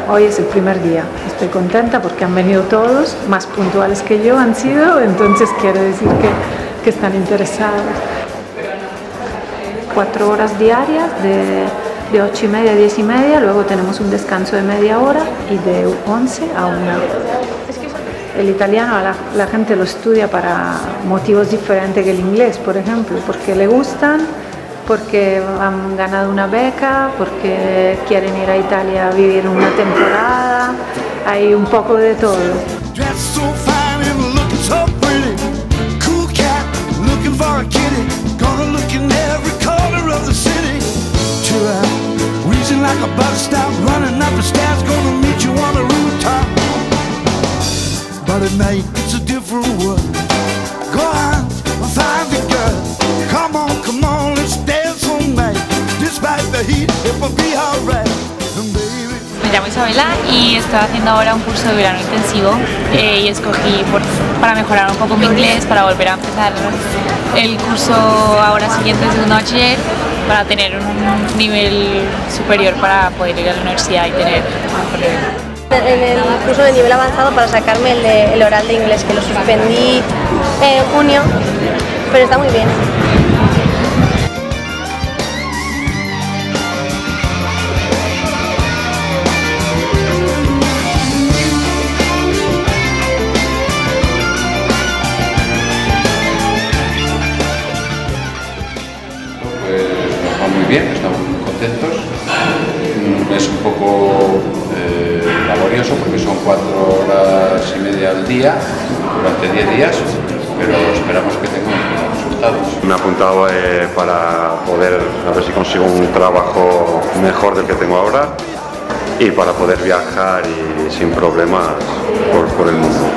Hoy es el primer día, estoy contenta porque han venido todos, más puntuales que yo han sido, entonces quiere decir que están interesados. 4 horas diarias de 8:30 a 10:30, luego tenemos un descanso de media hora y de 11 a 1. El italiano la gente lo estudia para motivos diferentes que el inglés, por ejemplo, porque le gustan, porque han ganado una beca, porque quieren ir a Italia a vivir una temporada, hay un poco de todo. But at night it's a different world. Go on, find the girl. Come on, let's dance all night. Despite the heat, it will be alright. Me llamo Isabela y estoy haciendo ahora un curso de verano intensivo y escogí para mejorar un poco mi inglés, para volver a empezar el curso ahora siguiente de segundo bachiller, para tener un nivel superior para poder ir a la universidad y tener un mejor nivel. En el curso de nivel avanzado para sacarme el oral de inglés, que lo suspendí en junio, pero está muy bien. Pues nos va muy bien, estamos muy contentos. Es un poco laborioso porque son 4:30 al día durante 10 días, pero esperamos que tengamos buenos resultados. Me he apuntado para poder a ver si consigo un trabajo mejor del que tengo ahora y para poder viajar y sin problemas por el mundo.